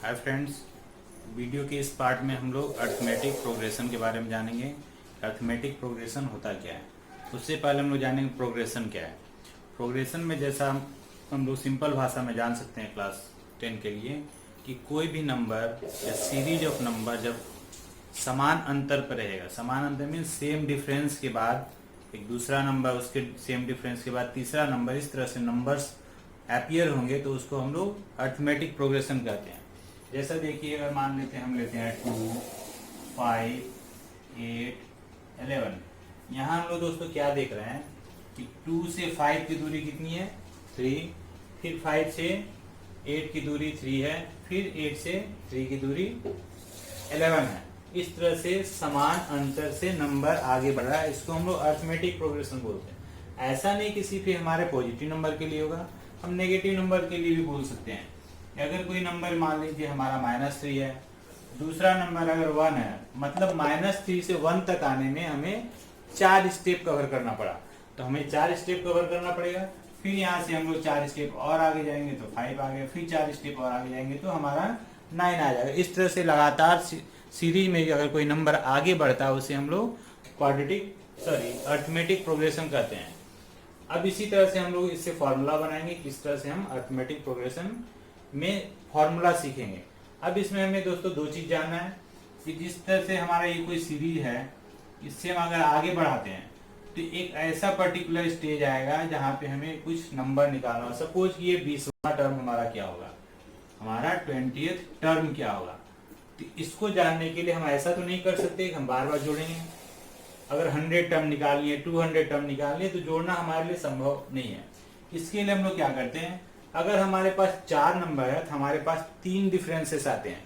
Hi friends, video के इस part में हम लोग अर्थमेटिक प्रोग्रेशन के बारे में जानेंगे। अर्थमेटिक प्रोग्रेशन होता क्या है। उससे पहले हम लोग जानेंगे प्रोग्रेशन क्या है। प्रोग्रेशन में जैसा हम लोग सिंपल भाषा में जान सकते हैं क्लास 10 के लिए कि कोई भी नंबर या सीरीज ऑफ नंबर जब समान अंतर पर रहेगा, समान अंतर मीन सेम डिफरेंस के बाद एक दूसरा नंबर, उसके सेम डिफरेंस के बाद तीसरा नंबर, इस तरह से नंबर्स अपीयर होंगे तो उसको हम लोग अर्थमेटिक प्रोग्रेशन कहते हैं। जैसा देखिए, अगर मान लेते हैं हम लेते हैं 2, 5, 8, 11। यहाँ हम लोग दोस्तों क्या देख रहे हैं कि 2 से 5 की दूरी कितनी है 3, फिर 5 से 8 की दूरी 3 है, फिर 8 से 3 की दूरी 11 है। इस तरह से समान अंतर से नंबर आगे बढ़ रहा है, इसको हम लोग अर्थमेटिक प्रोग्रेशन बोलते हैं। ऐसा नहीं कि सिर्फ हमारे पॉजिटिव नंबर के लिए होगा, हम नेगेटिव नंबर के लिए भी बोल सकते हैं। अगर कोई नंबर मान लीजिए हमारा -3 है, दूसरा नंबर अगर 1 है, मतलब -3 से 1 तक आने में हमें 4 स्टेप कवर करना पड़ा, तो हमें 4 स्टेप कवर करना पड़ेगा। फिर यहाँ से हम लोग 4 स्टेप और आगे जाएंगे तो 5 आ गया, फिर 4 स्टेप और आगे जाएंगे तो हमारा 9 आ जाएगा। इस तरह से लगातार सीरीज में अगर कोई नंबर आगे बढ़ता है उसे हम लोग अर्थमेटिक प्रोग्रेशन कहते हैं। अब इसी तरह से हम लोग इससे फॉर्मूला बनाएंगे, किस तरह से हम अर्थमेटिक प्रोग्रेशन में फॉर्मूला सीखेंगे। अब इसमें हमें दोस्तों दो चीज जानना है कि जिस तरह से हमारा ये कोई सीरीज है, इससे हम अगर आगे बढ़ाते हैं तो एक ऐसा पर्टिकुलर स्टेज आएगा जहां पे हमें कुछ नंबर निकालना हो। सपोज कि ये 20वां टर्म हमारा क्या होगा, हमारा 20th टर्म क्या होगा। तो इसको जानने के लिए हम ऐसा तो नहीं कर सकते कि हम बार बार जोड़ेंगे। अगर 100 टर्म निकालनी है, 200 टर्म निकालनी है, तो जोड़ना हमारे लिए संभव नहीं है। इसके लिए हम लोग क्या करते हैं, अगर हमारे पास 4 नंबर है तो हमारे पास 3 डिफरेंसेस आते हैं।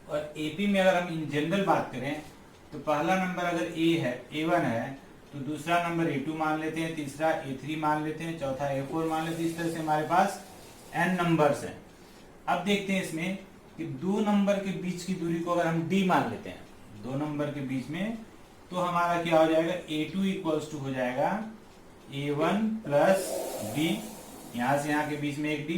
और एपी में अगर हम इन जनरल बात करें तो पहला नंबर अगर A1 है तो दूसरा नंबर A2 मान लेते हैं, तीसरा A3 मान लेते हैं, चौथा A4 मान लेते हैं। इस तरह से हमारे पास n नंबर्स हैं। अब देखते हैं इसमें कि 2 नंबर के बीच की दूरी को अगर हम D मान लेते हैं, 2 नंबर के बीच में, तो हमारा क्या हो जाएगा, A2 इक्वल्स टू हो जाएगा A1 प्लस D। यहाँ से यहाँ के बीच में एक D,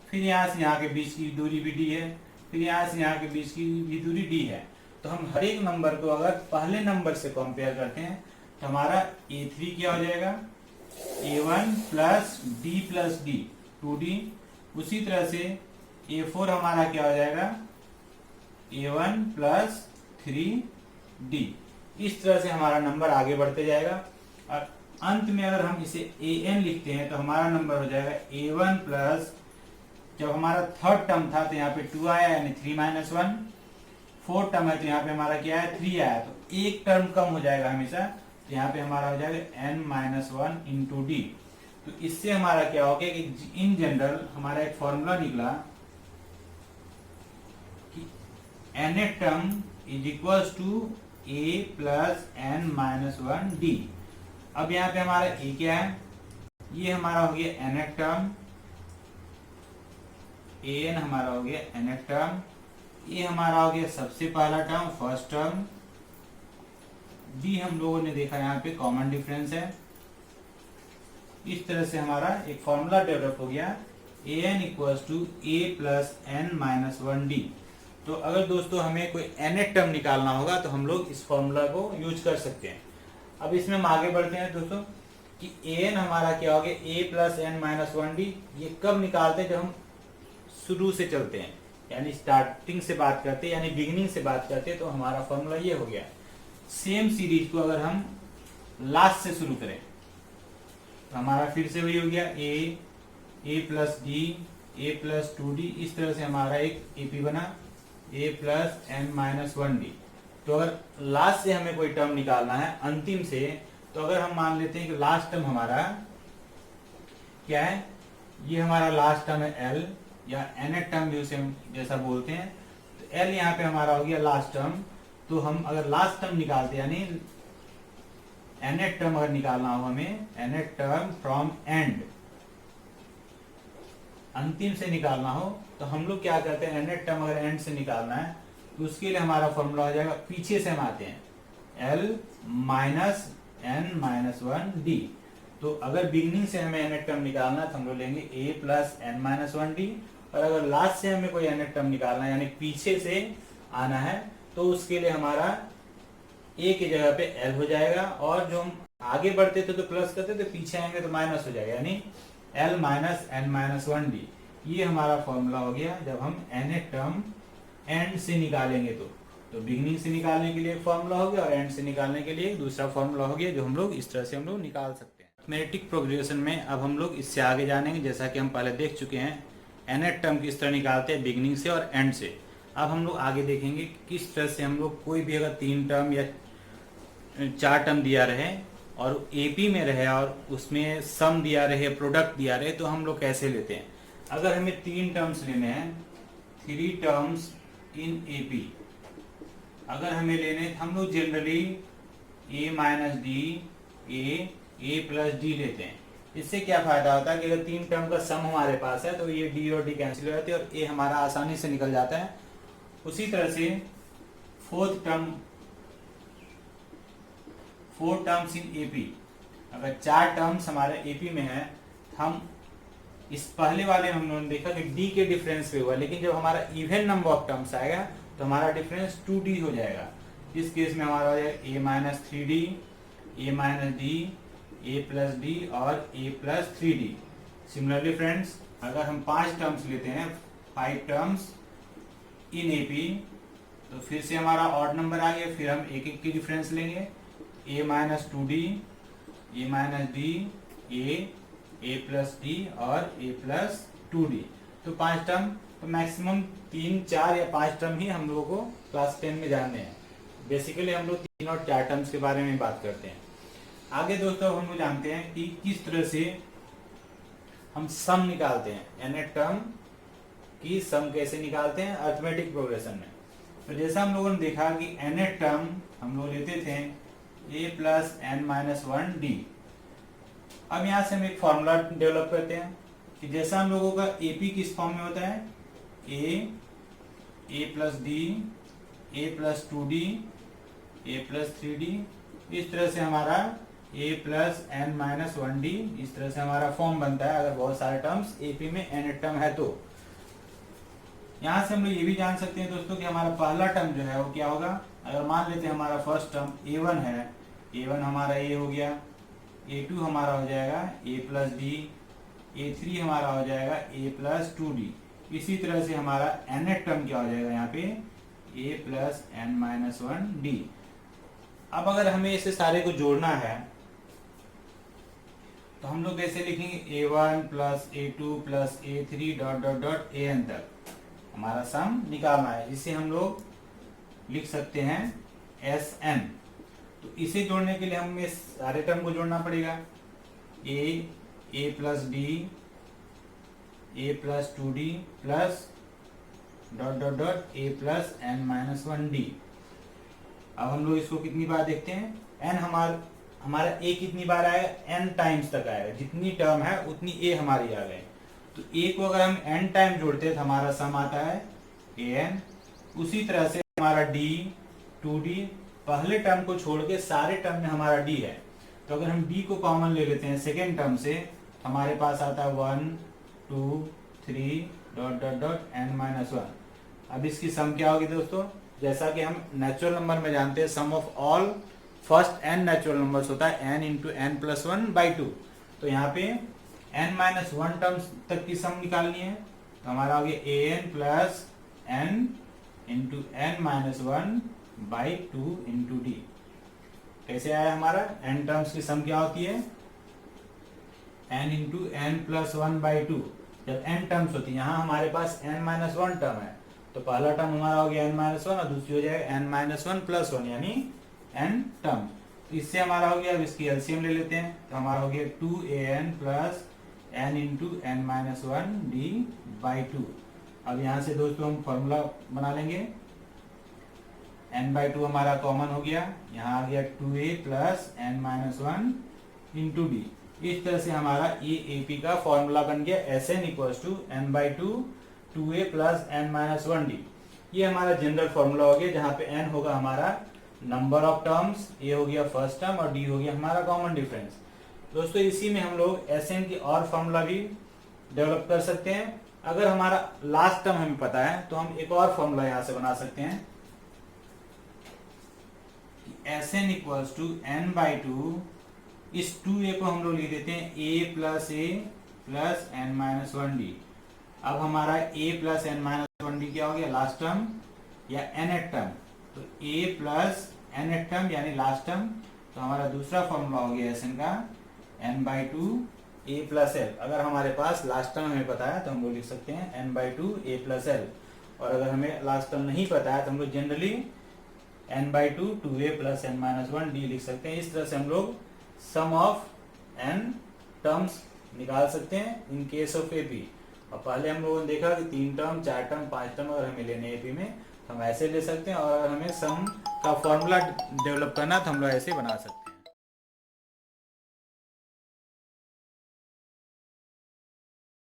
फिर यहाँ से यहाँ के बीच की दूरी भी D है, फिर यहाँ से यहाँ के बीच की भी दूरी D है। तो हम हर एक नंबर को अगर पहले नंबर से कंपेयर करते हैं तो हमारा A3 क्या हो जाएगा, A1 plus D plus D 2D। उसी तरह से A4 हमारा क्या हो जाएगा, A1 प्लस 3D। इस तरह से हमारा नंबर आगे बढ़ते जाएगा और अंत में अगर हम इसे an लिखते हैं तो हमारा नंबर हो जाएगा A1 प्लस, जब हमारा थर्ड टर्म था तो यहाँ पे 2 आया यानी 3 - 1, फोर्थ टर्म है तो यहाँ पे हमारा क्या है 3 आया, तो एक टर्म कम हो जाएगा हमेशा, तो यहाँ पे हमारा हो जाएगा n-1 इंटू डी। तो इससे हमारा क्या हो गया कि इन जनरल हमारा एक फॉर्मूला निकला कि nth term is equals to a plus n-1 d। अब यहाँ पे हमारा a क्या है, ये हमारा हो गया nth टर्म, an हमारा हो गया nth टर्म, ये हमारा हो गया सबसे पहला टर्म फर्स्ट टर्म, d हम लोगों ने देखा यहाँ पे कॉमन डिफरेंस है। इस तरह से हमारा एक फॉर्मूला डेवलप हो गया an equals to a plus n-1 d। तो अगर दोस्तों हमें कोई nth टर्म निकालना होगा तो हम लोग इस फॉर्मूला को यूज कर सकते हैं। अब इसमें हम आगे बढ़ते हैं दोस्तों कि an हमारा क्या हो गया a प्लस n-1 d। ये कब निकालते हैं, जब हम शुरू से चलते हैं यानी स्टार्टिंग से बात करते हैं, यानी बिगिनिंग से बात करते हैं, तो हमारा फॉर्मूला ये हो गया। सेम सीरीज को अगर हम लास्ट से शुरू करें तो हमारा फिर से वही हो गया a plus d, a plus 2d। इस तरह से हमारा एक AP बना a प्लस n-1 d। तो अगर लास्ट से हमें कोई टर्म निकालना है अंतिम से, तो अगर हम मान लेते हैं कि लास्ट टर्म हमारा क्या है, ये हमारा लास्ट टर्म है L या nth टर्म भी उसे हम जैसा बोलते हैं, तो L यहाँ पे हमारा हो गया लास्ट टर्म। तो हम अगर लास्ट टर्म निकालते हैं यानी nth टर्म अगर निकालना हो हमें, nth टर्म फ्रॉम एंड, अंतिम से निकालना हो, तो हम लोग क्या करते हैं, nth टर्म अगर एंड से निकालना है तो उसके लिए हमारा फॉर्मूला हो जाएगा, पीछे से हम आते हैं L माइनस n-1 d। तो अगर बिगनिंग से हमें nth टर्म निकालना है तो हम लोग लेंगे a प्लस n-1 d और अगर लास्ट से हमें कोई nth टर्म निकालना है यानी पीछे से आना है तो उसके लिए हमारा a की जगह पे l हो जाएगा, और जो हम आगे बढ़ते थे तो प्लस करते थे, पीछे आएंगे तो माइनस हो जाएगा, यानी l minus n minus 1d। ये हमारा फॉर्मूला हो गया जब हम nth टर्म एंड से निकालेंगे तो बिगिनिंग से निकालने के लिए एक फॉर्मूला हो गया और एंड से निकालने के लिए दूसरा फॉर्मूला हो गया, जो हम लोग इस तरह से हम लोग निकाल सकते हैं। अरिथमेटिक प्रोग्रेशन में अब हम लोग इससे आगे जानेंगे, जैसा कि हम पहले देख चुके हैं nth टर्म किस तरह निकालते हैं बिगिनिंग से और एंड से। अब हम लोग आगे देखेंगे किस तरह से हम लोग कोई भी अगर 3 टर्म या 4 टर्म दिया रहे और एपी में रहे और उसमें सम दिया रहे, प्रोडक्ट दिया रहे, तो हम लोग कैसे लेते हैं। अगर हमें 3 टर्म्स लेने हैं, 3 टर्म्स इन एपी अगर हमें लेने, हम लोग generally a minus D A plus D लेते हैं। इससे क्या फायदा होता है कि अगर 3 टर्म का सम हमारे पास है तो ये डी और डी कैंसिल हो जाते हैं और a हमारा आसानी से निकल जाता है। उसी तरह से 4 टर्म्स इन एपी, अगर 4 टर्म्स हमारे एपी में है, हम इस पहले वाले में हम लोगों ने देखा कि d के डिफरेंस पे हुआ, लेकिन जब हमारा इवन नंबर ऑफ टर्म्स आएगा तो हमारा डिफरेंस 2d हो जाएगा। इस केस में हमारा हो जाएगा a minus 3d, a minus d, a plus D और a plus 3d। Similarly friends, अगर हम 5 टर्म्स लेते हैं, 5 टर्म्स इन एपी, तो फिर से हमारा ऑड नंबर आ गया, फिर हम एक एक की डिफरेंस लेंगे, a minus 2d, a minus d, a plus D और a प्लस 2d। तो 5 टर्म, तो मैक्सिमम 3, 4 या 5 टर्म ही हम लोगों को क्लास 10 में जानने हैं। बेसिकली हम लोग 3 और 4 टर्म्स के बारे में बात करते हैं। आगे दोस्तों हम लोग जानते हैं कि किस तरह से हम सम निकालते हैं, nth टर्म की सम कैसे निकालते हैं अरिथमेटिक प्रोग्रेशन में। तो जैसा हम लोगों ने देखा कि nth टर्म हम लोग लेते थे a plus n minus 1d। अब यहाँ से हम एक फॉर्मूला डेवलप करते हैं कि जैसा हम लोगों का एपी किस फॉर्म में होता है, a plus D, a plus 2d, a plus 3d, इस तरह से हमारा a plus n minus 1d, इस तरह से हमारा फॉर्म बनता है अगर बहुत सारे टर्म्स एपी में n टर्म है तो। यहाँ से हम लोग ये भी जान सकते हैं दोस्तों कि हमारा पहला टर्म जो है वो क्या होगा। अगर मान लेते हैं हमारा फर्स्ट टर्म a1 है, a1 हमारा a हो गया, a2 हमारा हो जाएगा a प्लस डी, a3 हमारा हो जाएगा a प्लस 2d। इसी तरह से हमारा nth टर्म क्या हो जाएगा यहाँ पे a plus n minus 1d। अब अगर हमें इसे सारे को जोड़ना है तो हम लोग कैसे लिखेंगे, a1 plus a2 plus a3 dot dot dot an तक हमारा सम निकालना है, जिसे हम लोग लिख सकते हैं Sn। तो इसे जोड़ने के लिए हमें सारे टर्म को जोड़ना पड़ेगा, a plus D, a plus 2d plus dot dot dot a plus n minus 1d। अब हम लोग इसको कितनी बार देखते हैं, n हमारा a कितनी बार आएगा, n टाइम्स तक आएगा, जितनी टर्म है उतनी a हमारी आ गई। तो a को अगर हम n टाइम जोड़ते हैं तो हमारा सम आता है an। उसी तरह से हमारा d, 2d, पहले टर्म को छोड़ के सारे टर्म में हमारा d है, तो अगर हम d को कॉमन ले लेते हैं सेकेंड टर्म से, हमारे पास आता है 1, 2, 3 dot dot dot n minus 1। अब इसकी सम क्या होगी दोस्तों, जैसा कि हम नेचुरल नंबर में जानते हैं sum of all first n natural numbers होता है n इंटू n प्लस 1/2। तो यहाँ पे n माइनस 1 टर्म्स तक की सम निकालनी है, तो हमारा हो गया an plus n into n minus 1/2 into D. कैसे आया हमारा, n टर्म्स की सम क्या होती है, n इंटू n प्लस 1/2। जब n टर्म्स होती है, यहाँ हमारे पास n माइनस 1 टर्म है, तो पहला टर्म हमारा हो गया n माइनस 1 और दूसरी हो जाएगा n माइनस 1 प्लस 1 यानी n टर्म। तो इससे हमारा हो गया, अब इसकी एलसीएम ले लेते हैं, तो हमारा हो गया 2an plus n into n minus 1d/2। अब यहाँ से दोस्तों हम फॉर्मूला बना लेंगे, n/2 हमारा कॉमन हो गया, यहाँ आ गया 2a plus n minus 1 into D. इस तरह से हमारा एपी का फॉर्मूला बन गया Sn equals to n/2 2a plus n minus 1d। ये हमारा जनरल फॉर्मूला हो गया, जहाँ पे n होगा हमारा नंबर ऑफ टर्म्स, a हो गया फर्स्ट टर्म और d हो गया हमारा कॉमन डिफरेंस। दोस्तों इसी में हम लोग Sn की और फॉर्मूला भी डेवलप कर सकते हैं। अगर हमारा लास्ट टर्म हमें पता है तो हम एक और फॉर्मूला यहां से बना सकते हैं कि Sn equals to n by two, इस 2a को हम लोग लिख देते हैं a plus n minus one D. अब हमारा a plus n minus one D क्या हो गया, लास्ट टर्म या nth टर्म, तो a प्लस nth टर्म यानी लास्ट टर्म, तो हमारा दूसरा फॉर्मूला हो गया Sn का n by two a plus L. अगर हमारे पास लास्ट टर्म हमें पता है तो हम लोग लिख सकते हैं n by two a plus L, और अगर हमें लास्ट टर्म नहीं पता है तो हम लोग generally n by to 2a plus n minus one D लिख सकते हैं। इस तरह से हम लोग सम ऑफ n टर्म्स निकाल सकते हैं इन केस ऑफ एपी। और पहले हम लोगों ने देखा कि 3 टर्म 4 टर्म 5 टर्म अगर हमें लेने एपी में तो हम ऐसे ले सकते हैं, और अगर हमें सम का फॉर्मूला डेवलप करना तो हम लोग ऐसे बना सकते हैं।